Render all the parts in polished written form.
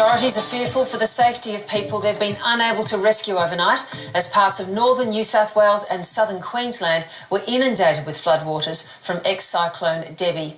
Authorities are fearful for the safety of people they've been unable to rescue overnight as parts of northern New South Wales and southern Queensland were inundated with floodwaters from ex-cyclone Debbie.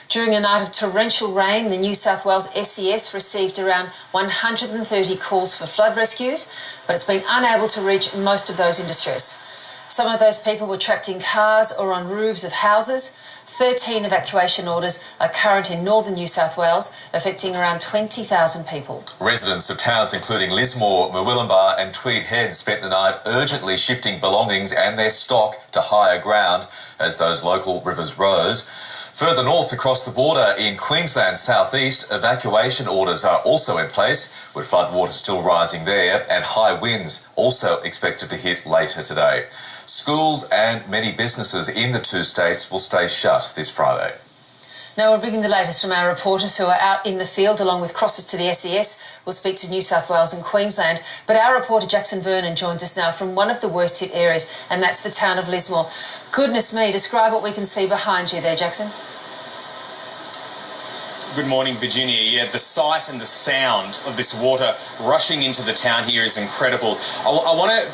During a night of torrential rain, the New South Wales SES received around 130 calls for flood rescues, but it's been unable to reach most of those in distress. Some of those people were trapped in cars or on roofs of houses. 13 evacuation orders are current in northern New South Wales, affecting around 20,000 people. Residents of towns including Lismore, Murwillumbah and Tweed Head spent the night urgently shifting belongings and their stock to higher ground as those local rivers rose. Further north across the border in Queensland's southeast, evacuation orders are also in place, with floodwaters still rising there and high winds also expected to hit later today. Schools and many businesses in the two states will stay shut this Friday. Now we're bringing the latest from our reporters who are out in the field along with crosses to the SES. We'll speak to New South Wales and Queensland. But our reporter Jackson Vernon joins us now from one of the worst hit areas, and that's the town of Lismore. Goodness me, describe what we can see behind you there, Jackson. Good morning, Virginia. Yeah, the sight and the sound of this water rushing into the town here is incredible. I want to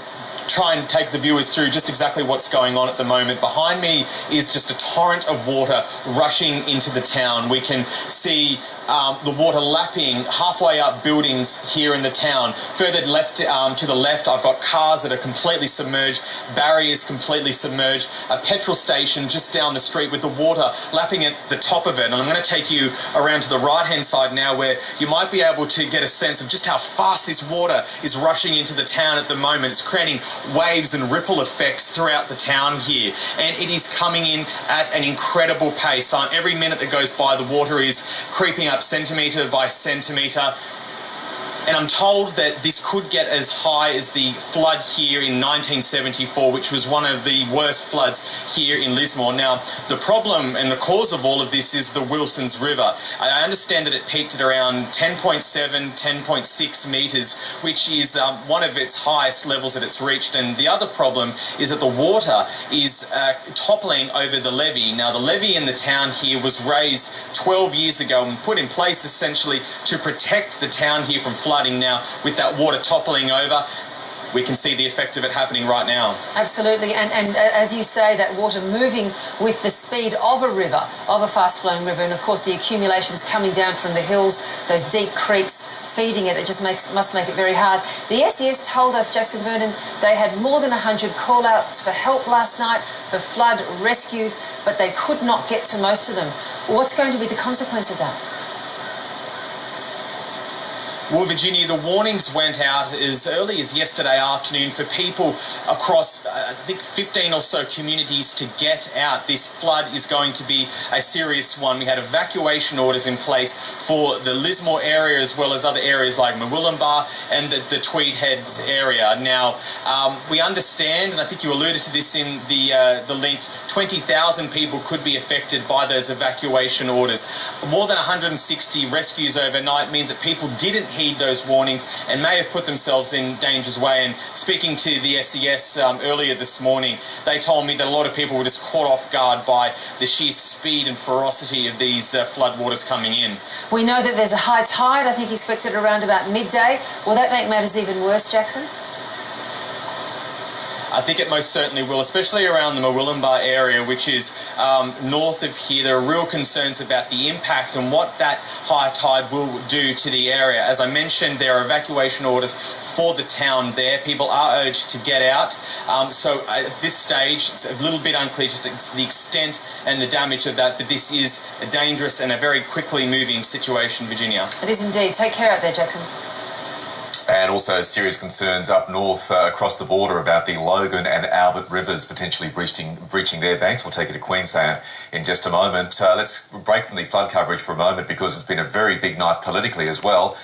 try and take the viewers through just exactly what's going on at the moment. Behind me is just a torrent of water rushing into the town. We can see the water lapping halfway up buildings here in the town. Further left to the left, I've got cars that are completely submerged, barriers completely submerged, a petrol station just down the street with the water lapping at the top of it. And I'm going to take you around to the right-hand side now, where you might be able to get a sense of just how fast this water is rushing into the town at the moment. It's creating waves and ripple effects throughout the town here, and it is coming in at an incredible pace. Every minute that goes by, the water is creeping up centimetre by centimetre. And I'm told that this could get as high as the flood here in 1974, which was one of the worst floods here in Lismore. Now, the problem and the cause of all of this is the Wilsons River. I understand that it peaked at around 10.7, 10.6 metres, which is one of its highest levels that it's reached. And the other problem is that the water is toppling over the levee. Now, the levee in the town here was raised 12 years ago and put in place essentially to protect the town here from flooding. Now, with that water toppling over, we can see the effect of it happening right now. Absolutely, and as you say, that water moving with the speed of a river, of a fast-flowing river, and of course the accumulations coming down from the hills, those deep creeks feeding it, it just must make it very hard. The SES told us, Jackson Vernon, they had more than 100 call-outs for help last night, for flood rescues, but they could not get to most of them. What's going to be the consequence of that? Well, Virginia, the warnings went out as early as yesterday afternoon for people across, I think, 15 or so communities to get out. This flood is going to be a serious one. We had evacuation orders in place for the Lismore area as well as other areas like Murwillumbah and the Tweed Heads area. Now, we understand, and I think you alluded to this in the link, 20,000 people could be affected by those evacuation orders. More than 160 rescues overnight means that people didn't heed those warnings and may have put themselves in danger's way. And speaking to the SES earlier this morning, they told me that a lot of people were just caught off guard by the sheer speed and ferocity of these floodwaters coming in. We know that there's a high tide, I think expected around about midday. Will that make matters even worse, Jackson? I think it most certainly will, especially around the Murwillumbah area, which is north of here. There are real concerns about the impact and what that high tide will do to the area. As I mentioned, there are evacuation orders for the town there. People are urged to get out. So at this stage, it's a little bit unclear just the extent and the damage of that, but this is a dangerous and a very quickly moving situation, Virginia. It is indeed. Take care out there, Jackson. And also serious concerns up north across the border about the Logan and Albert rivers potentially breaching their banks. We'll take you to Queensland in just a moment. Let's break from the flood coverage for a moment because it's been a very big night politically as well.